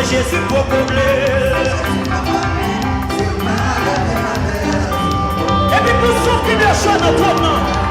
Jésus pour combler. Et puis pour souffrir de choses dans ton nom.